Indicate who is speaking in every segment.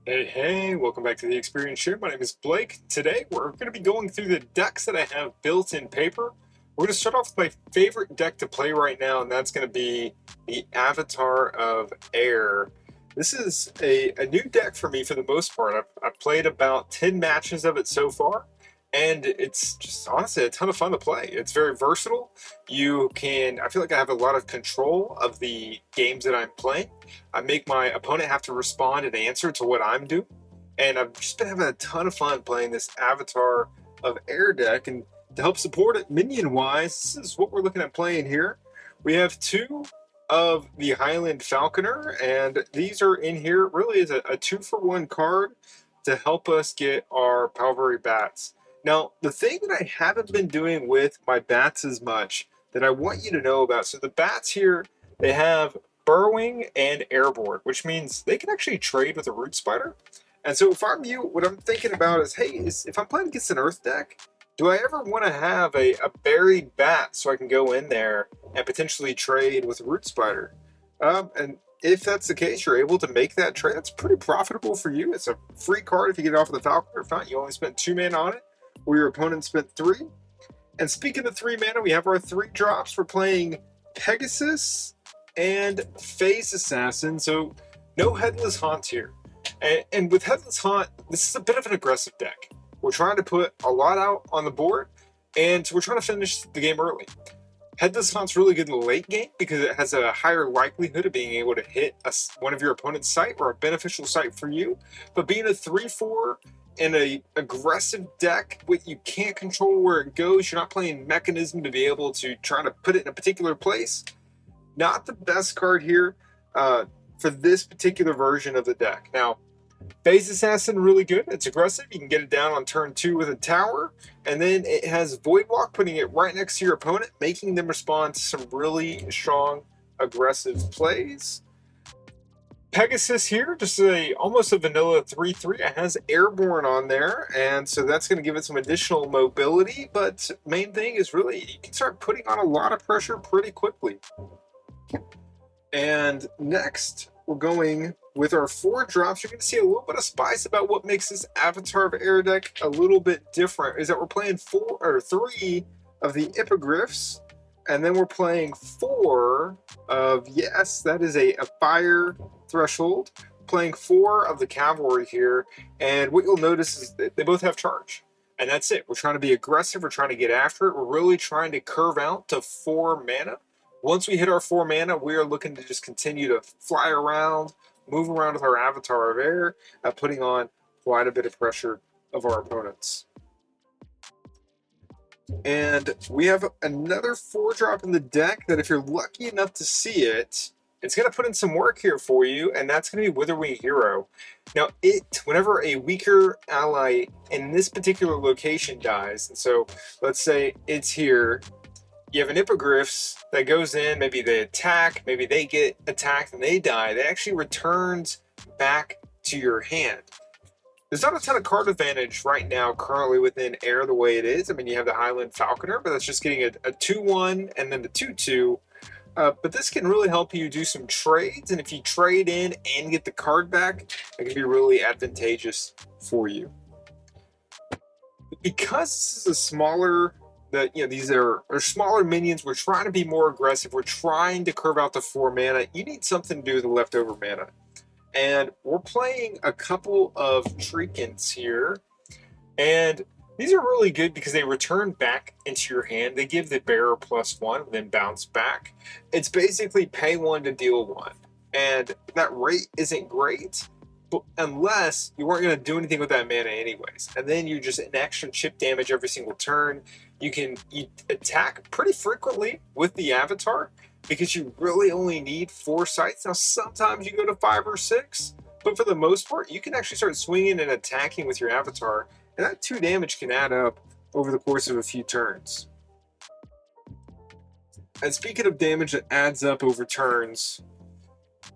Speaker 1: Hey, welcome back to the Experience Share. My name is Blake. Today we're going to be going through the decks that I have built in paper. We're going to start off with my favorite deck to play right now, and that's going to be the Avatar of Air. This is a new deck for me for the most part. I've played about 10 matches of it so far, and it's just honestly a ton of fun to play. It's very versatile. I feel like I have a lot of control of the games that I'm playing. I make my opponent have to respond and answer to what I'm doing. And I've just been having a ton of fun playing this Avatar of Air deck. And to help support it minion wise, this is what we're looking at playing here. We have two of the Highland Falconer, and these are in here really as a 2-for-1 card to help us get our Palvary Bats. Now, the thing that I haven't been doing with my bats as much that I want you to know about, so the bats here, they have burrowing and airborne, which means they can actually trade with a root spider. And so if I'm you, what I'm thinking about is, hey, if I'm playing against an earth deck, do I ever want to have a buried bat so I can go in there and potentially trade with a root spider? And if that's the case, you're able to make that trade. That's pretty profitable for you. It's a free card if you get it off of the Falconer. If not, you only spent 2 mana on it, where your opponent spent 3. And speaking of 3 mana, we have our 3 drops. We're playing Pegasus and Phase Assassin, so no Headless Haunt here. And with Headless Haunt, this is a bit of an aggressive deck. We're trying to put a lot out on the board, and we're trying to finish the game early. Headless Haunt's really good in the late game because it has a higher likelihood of being able to hit one of your opponent's site or a beneficial site for you. But being a 3-4 in a aggressive deck, you can't control where it goes, you're not playing Mechanism to be able to try to put it in a particular place. Not the best card here for this particular version of the deck. Now, Phase Assassin, really good. It's aggressive. You can get it down on turn 2 with a tower. And then it has Void Walk, putting it right next to your opponent, making them respond to some really strong, aggressive plays. Pegasus here, just almost a vanilla 3-3. It has Airborne on there, and so that's going to give it some additional mobility. But main thing is really you can start putting on a lot of pressure pretty quickly. And next, we're going with our 4 drops. You're going to see a little bit of spice about what makes this Avatar of Air deck a little bit different. Is that we're playing 3 of the Hippogriffs, and then we're playing 4 of, yes, that is a fire threshold. Playing 4 of the Cavalry here, and what you'll notice is that they both have charge. And that's it. We're trying to be aggressive. We're trying to get after it. We're really trying to curve out to 4 mana. Once we hit our 4 mana, we are looking to just continue to fly around, move around with our Avatar of Air, putting on quite a bit of pressure of our opponents. And we have another 4-drop in the deck that if you're lucky enough to see it, it's going to put in some work here for you, and that's going to be Witherwing Hero. Now, whenever a weaker ally in this particular location dies, and so let's say it's here, you have an Hippogriffs that goes in, maybe they attack, maybe they get attacked and they die. That actually returns back to your hand. There's not a ton of card advantage right now currently within Air the way it is. I mean, you have the Highland Falconer, but that's just getting a 2-1 and then the 2-2. But this can really help you do some trades, and if you trade in and get the card back, it can be really advantageous for you. Because this is a smaller, these are smaller minions, we're trying to be more aggressive, we're trying to curve out the 4 mana, you need something to do with the leftover mana. And we're playing a couple of Treekins here, and these are really good because they return back into your hand. They give the bearer +1, then bounce back. It's basically pay 1 to deal 1. And that rate isn't great, but unless you weren't going to do anything with that mana anyways. And then you just an extra chip damage every single turn. You attack pretty frequently with the Avatar because you really only need 4 sites. Now, sometimes you go to 5 or 6, but for the most part, you can actually start swinging and attacking with your Avatar, and that 2 damage can add up over the course of a few turns. And speaking of damage that adds up over turns,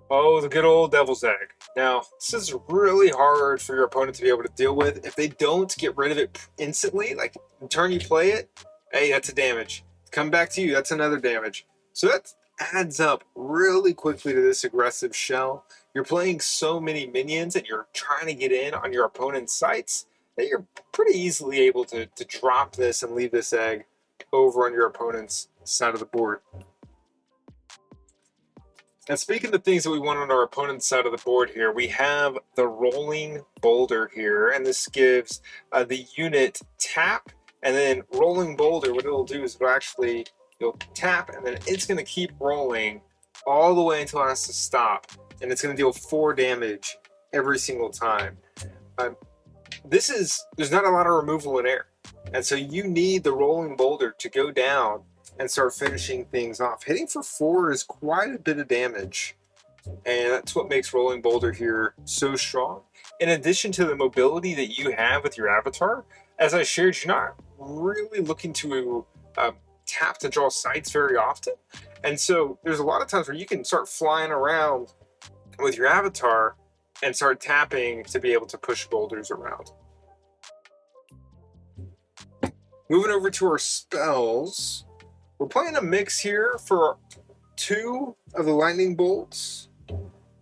Speaker 1: oh, the good old Devil's Egg. Now, this is really hard for your opponent to be able to deal with. If they don't get rid of it instantly, like the turn you play it, hey, that's a damage. Come back to you, that's another damage. So adds up really quickly to this aggressive shell. You're playing so many minions and you're trying to get in on your opponent's sites that you're pretty easily able to drop this and leave this egg over on your opponent's side of the board. And speaking of things that we want on our opponent's side of the board here, we have the rolling boulder here, and this gives the unit tap, and then rolling boulder, what it'll do is it'll actually, you'll tap, and then it's going to keep rolling all the way until it has to stop, and it's going to deal 4 damage every single time. There's not a lot of removal in air, and so you need the rolling boulder to go down and start finishing things off. Hitting for 4 is quite a bit of damage, and that's what makes Rolling Boulder here so strong. In addition to the mobility that you have with your avatar, as I shared, you're not really looking to tap to draw sights very often, and so there's a lot of times where you can start flying around with your avatar and start tapping to be able to push boulders around. Moving over to our spells, we're playing a mix here for 2 of the lightning bolts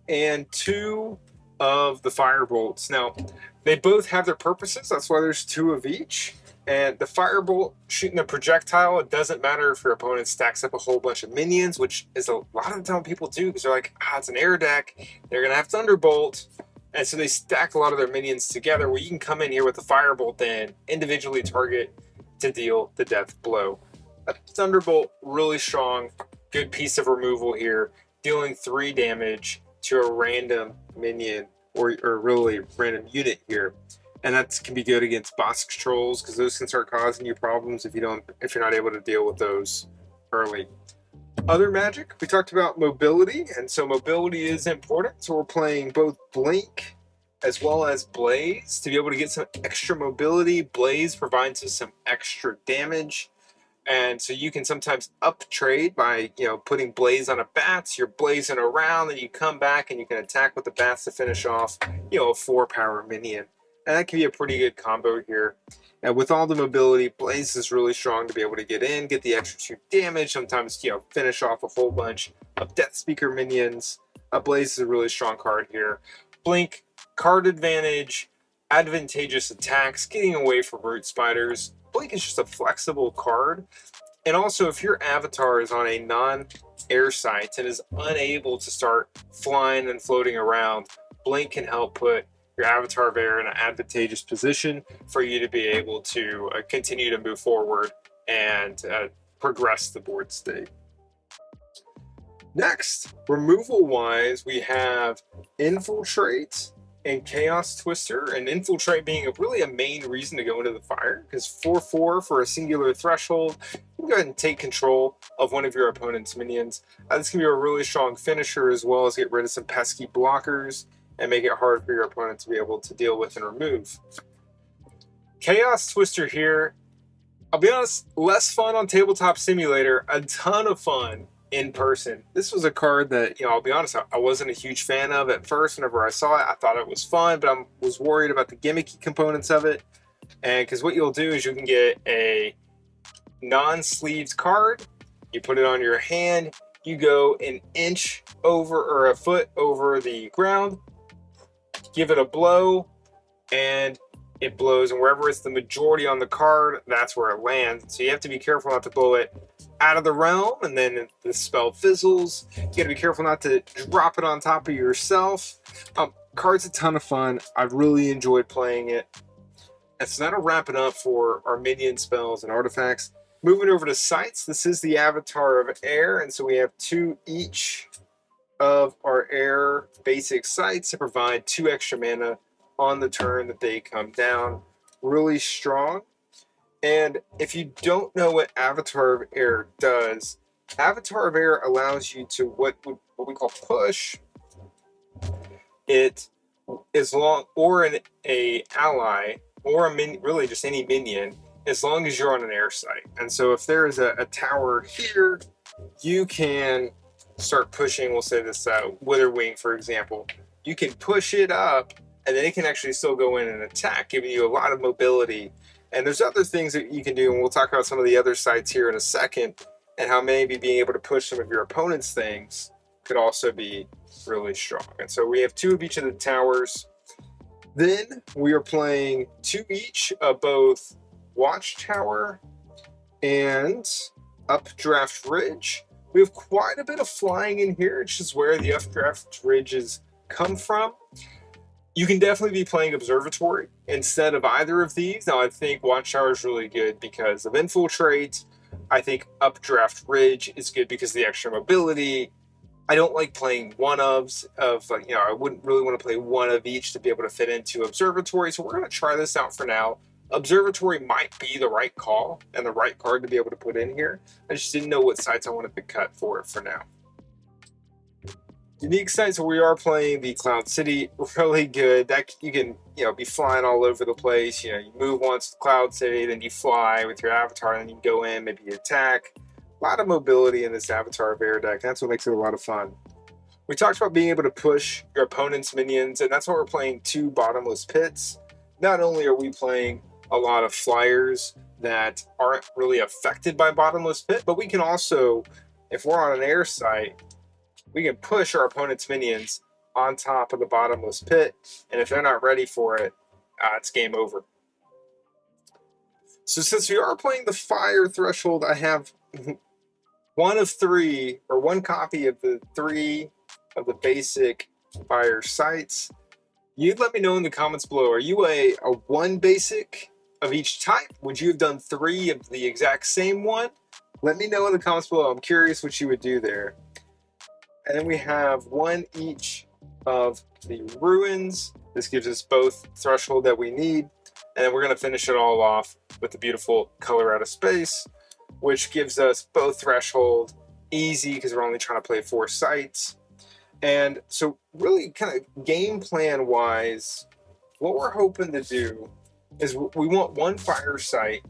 Speaker 1: and 2 of the fire bolts. Now, they both have their purposes. That's why there's 2 of each. And the firebolt shooting a projectile, it doesn't matter if your opponent stacks up a whole bunch of minions, which is a lot of the time people do because they're like, it's an air deck. They're going to have Thunderbolt. And so they stack a lot of their minions together where you can come in here with the firebolt then individually target to deal the death blow. A Thunderbolt, really strong, good piece of removal here, dealing 3 damage to a random minion or really random unit here. And that can be good against boss controls because those can start causing you problems if you're not able to deal with those early. Other magic, we talked about mobility, and so mobility is important. So we're playing both Blink as well as Blaze to be able to get some extra mobility. Blaze provides us some extra damage. And so you can sometimes up trade by, putting Blaze on a bats, you're blazing around, and you come back and you can attack with the bats to finish off, a 4-power minion. And that can be a pretty good combo here. And with all the mobility, Blaze is really strong to be able to get in, get the extra 2 damage, sometimes, finish off a whole bunch of Death Speaker minions. Blaze is a really strong card here. Blink, card advantage, advantageous attacks, getting away from root spiders. Blink is just a flexible card. And also, if your avatar is on a non-air site and is unable to start flying and floating around, Blink can help put your avatar there in an advantageous position for you to be able to continue to move forward and progress the board state. Next, removal-wise, we have Infiltrate and Chaos Twister, and Infiltrate being really a main reason to go into the fire, because 4/4 for a singular threshold, you can go ahead and take control of one of your opponent's minions. This can be a really strong finisher as well as get rid of some pesky blockers and make it hard for your opponent to be able to deal with and remove. Chaos Twister here, I'll be honest, less fun on Tabletop Simulator, a ton of fun in person. This was a card that, I'll be honest, I wasn't a huge fan of at first. Whenever I saw it, I thought it was fun, but I was worried about the gimmicky components of it. And because what you'll do is you can get a non-sleeved card, you put it on your hand, you go an inch over or a foot over the ground, give it a blow, and it blows, and wherever it's the majority on the card, that's where it lands. So you have to be careful not to blow it out of the realm, and then the spell fizzles. You gotta be careful not to drop it on top of yourself. Card's a ton of fun. I've really enjoyed playing it. And so that'll wrap it up for our minion spells and artifacts. Moving over to sites, this is the Avatar of Air, and so we have 2 each of our air basic sites to provide 2 extra mana on the turn that they come down. Really strong. And if you don't know what Avatar of Air does, Avatar of Air allows you to what we call push. It is long, or a ally, or really just any minion, as long as you're on an air site. And so if there is a tower here, you can start pushing, we'll say this Witherwing, for example. You can push it up, and then it can actually still go in and attack, giving you a lot of mobility. And there's other things that you can do, and we'll talk about some of the other sites here in a second, and how maybe being able to push some of your opponent's things could also be really strong. And so we have 2 of each of the towers. Then we are playing 2 each of both Watchtower and Updraft Ridge. We have quite a bit of flying in here, which is where the Updraft Ridges come from. You can definitely be playing Observatory instead of either of these. Now, I think Watchtower is really good because of Infiltrate. I think Updraft Ridge is good because of the extra mobility. I don't like playing one-ofs I wouldn't really want to play one of each to be able to fit into Observatory. So we're going to try this out for now. Observatory might be the right call and the right card to be able to put in here. I just didn't know what sites I wanted to cut for it for now. Unique sites, we are playing the Cloud City, really good. That you can, be flying all over the place. You move once to Cloud City, then you fly with your avatar, and then you go in, maybe you attack. A lot of mobility in this Avatar of Air deck. That's what makes it a lot of fun. We talked about being able to push your opponent's minions, and that's why we're playing 2 Bottomless Pits. Not only are we playing a lot of flyers that aren't really affected by Bottomless Pit, but we can also, if we're on an air site, we can push our opponent's minions on top of the Bottomless Pit, and if they're not ready for it, it's game over. So since we are playing the Fire Threshold, I have one copy of the 3 of the basic Fire sites. You'd let me know in the comments below, are you a 1 basic of each type? Would you have done 3 of the exact same one? Let me know in the comments below. I'm curious what you would do there. And then we have 1 each of the Ruins. This gives us both threshold that we need. And then we're going to finish it all off with the beautiful Color Out of Space, which gives us both threshold, easy because we're only trying to play 4 sites. And so really kind of game plan wise, what we're hoping to do is we want 1 fire site.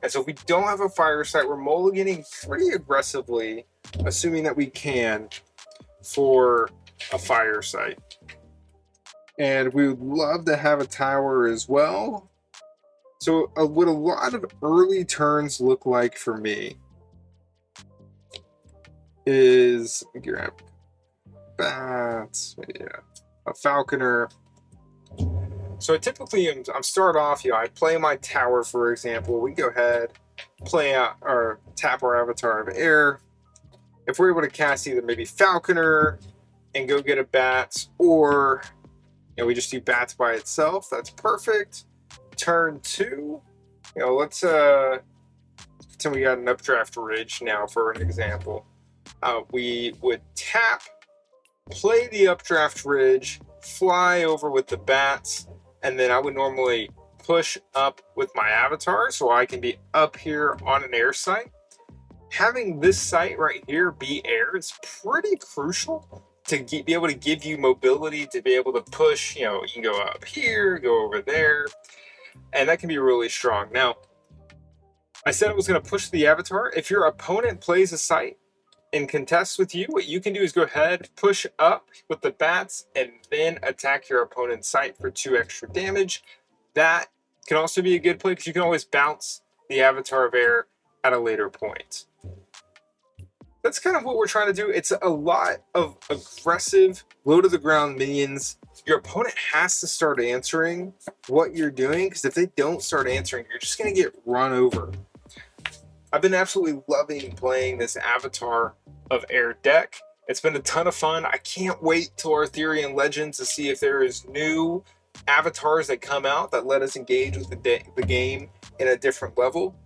Speaker 1: And so if we don't have a fire site, we're mulliganing pretty aggressively, assuming that we can, for a fire site. And we would love to have a tower as well. So what a lot of early turns look like for me is grab bats, a falconer. So I typically I'm start off, I play my tower, for example. We go ahead, play out or tap our Avatar of Air. If we're able to cast either maybe Falconer and go get a Bats, or we just do Bats by itself, that's perfect. Turn 2, let's pretend we got an Updraft Ridge now for an example. We would tap, play the Updraft Ridge, fly over with the Bats, and then I would normally push up with my Avatar so I can be up here on an air site. Having this site right here be air is pretty crucial to be able to give you mobility, to be able to push, you can go up here, go over there, and that can be really strong. Now, I said I was going to push the Avatar. If your opponent plays a site and contests with you, what you can do is go ahead, push up with the Bats, and then attack your opponent's site for 2 extra damage. That can also be a good play because you can always bounce the Avatar of Air at a later point. That's kind of what we're trying to do. It's a lot of aggressive, low-to-the-ground minions. Your opponent has to start answering what you're doing, because if they don't start answering, you're just going to get run over. I've been absolutely loving playing this Avatar of Air deck. It's been a ton of fun. I can't wait till Arthurian Legends to see if there is new avatars that come out that let us engage with the game in a different level.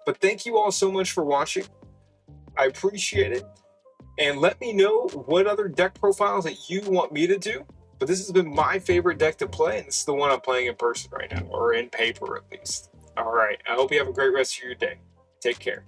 Speaker 1: But thank you all so much for watching. I appreciate it. And let me know what other deck profiles that you want me to do. But this has been my favorite deck to play, and this is the one I'm playing in person right now, or in paper at least. All right, I hope you have a great rest of your day. Take care.